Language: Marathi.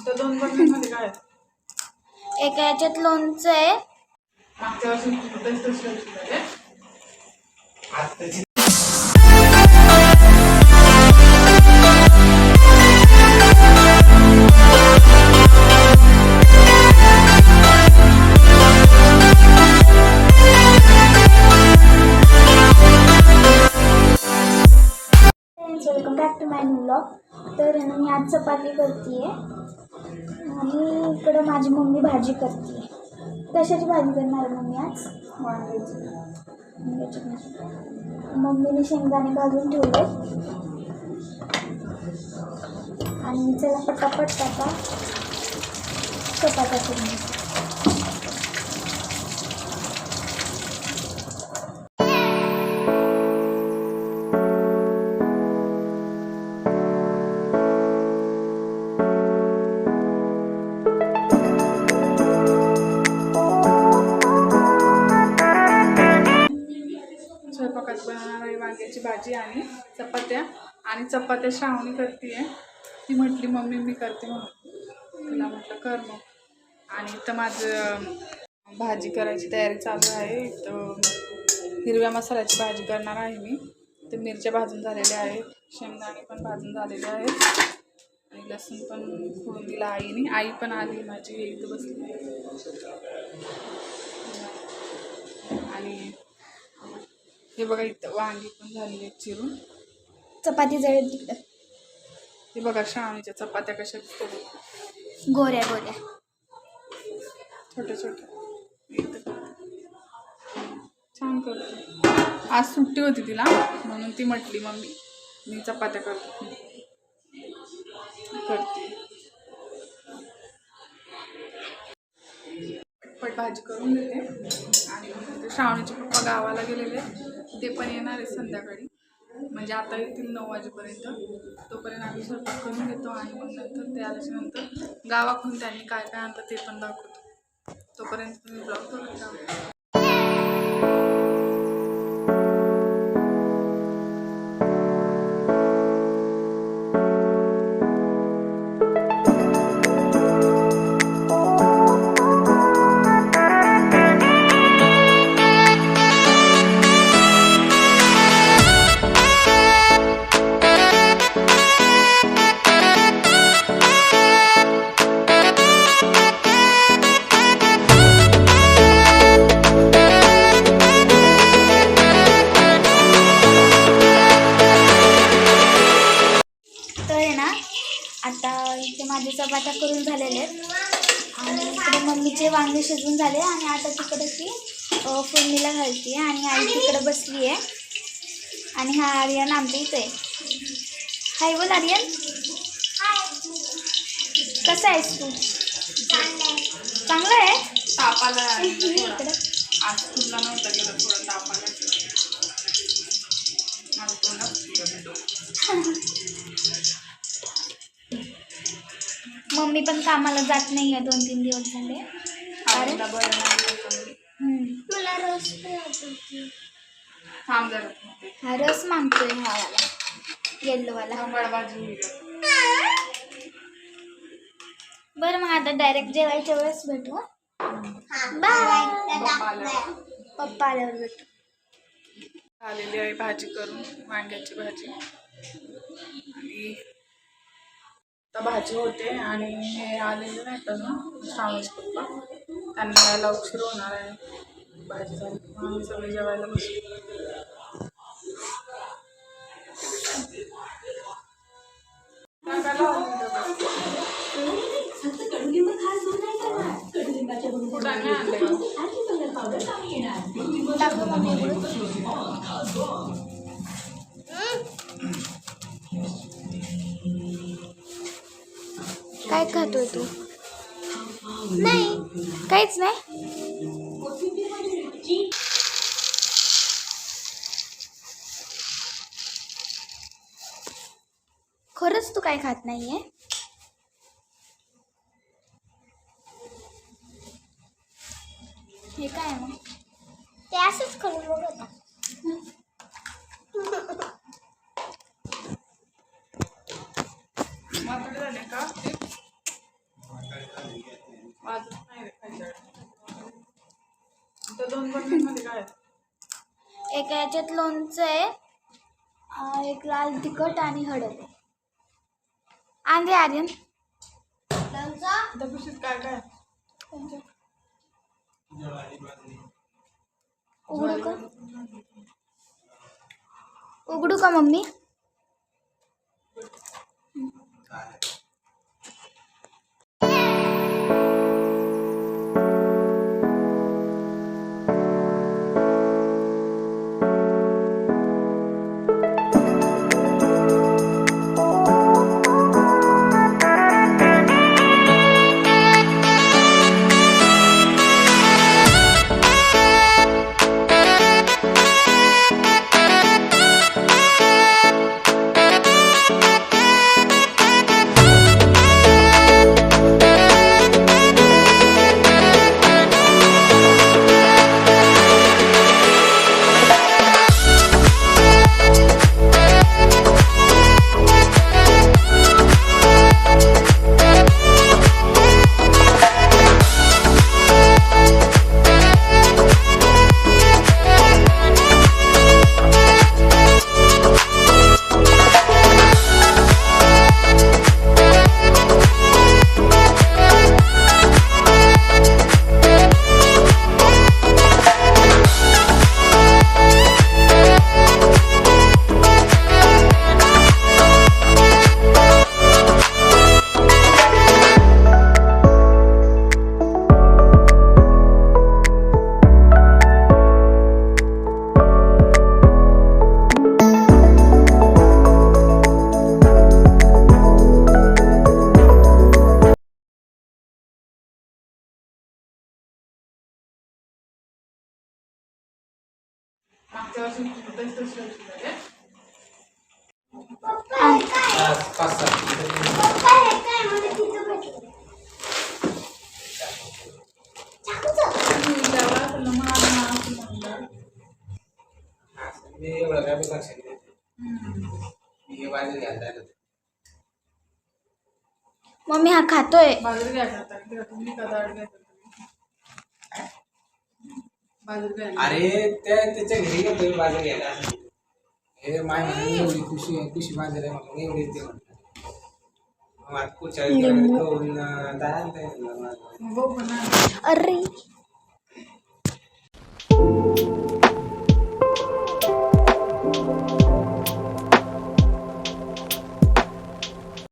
तर 2 बर्नीमध्ये काय आहे? एका याच्यात लोणचं आहे. मागच्या वर्षी तेच तसं welcome back to my new blog. तर मी आज चपाती करते आणि इकडं माझी मम्मी भाजी करते. कशाची भाजी करणार आहे मम्मी आज? वांग्याची भाजी. मम्मीने शेंगदाणे भाजून ठेवले आणि चला पटापट आता चपात्या करून स्वयंपाकात बनवणार आहे वांग्याची भाजी आणि चपात्या श्रावणी करते. ती म्हटली मम्मी मी करते म्हणून तिला म्हटलं कर मग. आणि इथं माझं भाजी करायची तयारी चालू आहे. तर हिरव्या मसाल्याची भाजी करणार आहे मी. तर मिरच्या भाजून झालेल्या आहेत, शेंगदाणे पण भाजून झालेले आहेत आणि लसूण पण फोडून दिला आईने. आई पण आली माझी, हे इथं बसली आणि हे बघा इथं वांगी पण झालेली आहेत चिरून. चपाती जळेल तिकडं. हे बघा श्रावणीच्या चपात्या कशा दिसतात, गोऱ्या गोऱ्या छोट्या छोट्या. छान करते. आज सुट्टी होती तिला म्हणून ती म्हटली मम्मी मी चपात्या करते. पटपट भाजी करून देते. आणि श्रावणीचे पप्पा गावाला गेलेले, ते पण येणार आहे संध्याकाळी. म्हणजे आता येतील 9 वाजेपर्यंत. तोपर्यंत आम्ही स्वयंपाक करून घेतो आणि मग नंतर ते आल्याच्या नंतर गावाकडून त्यांनी काय काय आणतं ते पण दाखवतो. तोपर्यंत तुम्ही ब्लॉग बघत राहा. आता इथे माझे चपात्या करून झालेले आहेत आणि इकडे मम्मीचे वांगे शिजून झाले आणि आता तिकडे ती फोडणीला घालते आणि आई तिकडे बसली आहे. आणि हा आर्यन आमच्या इथे आहे. हाय बोल आर्यन. कसा आहेस तू? चांगला आहे. तापाला इकडे आज स्कूलला नव्हतं गेलं, थोडं तापाला. मम्मी पण कामाला जात नाही आहे 2-3 दिवस झाले. मला रस हा रस मागतोय हा वाला येल्लोवाला. बरं मग आता डायरेक्ट जेवायच्या वेळेस भेटू. बाय. पप्पा आल्यावर भेटू. आलेली आहे भाजी करून, वांग्याची भाजी. आणि आता भाजी होते आणि हे आलेले नाहीत अजून श्रावणीचे पप्पा. त्यांना यायला उशीर होणार आहे. भाजी झाली आम्ही सगळे जेवायला बसू. काय खातोय तू? नाही काहीच नाही. खरंच तू काय खात नाहीये? हे काय मग? ते असंच करून बघा. पाचच नाही रे खायच्या. त्या 2 बरणीमध्ये काय आहे? एका याच्यात लोणचं आहे, एक लाल तिखट आणि हळद आहे. आणले आर्यन लोणचं. त्या पिशवीत काय काय आहे? उघडू का? उघडू का मम्मी? मागच्या वर्षी तसंच झाले. पप्पा हे काय मला तिथं भेटलं. त्याला तुला मारणार असं म्हणलं. मी एवढं काय बी लक्षात घेत मी हे बाजू घ्यायला जायला होतो. मम्मी हा खातोय. बाजरी घ्यायचा होता. तुम्ही का डाळ घ्यायचा? बाजरी घ्यायला. अरे त्याच्या घरी गेलो बाजू घ्यायला. हे माय म्हणे एवढी खुशी बाजार आहे म्हणून एवढी ते म्हटलं. मग आता पुढच्या वेळेस करून जायला हो पण नाही. अरे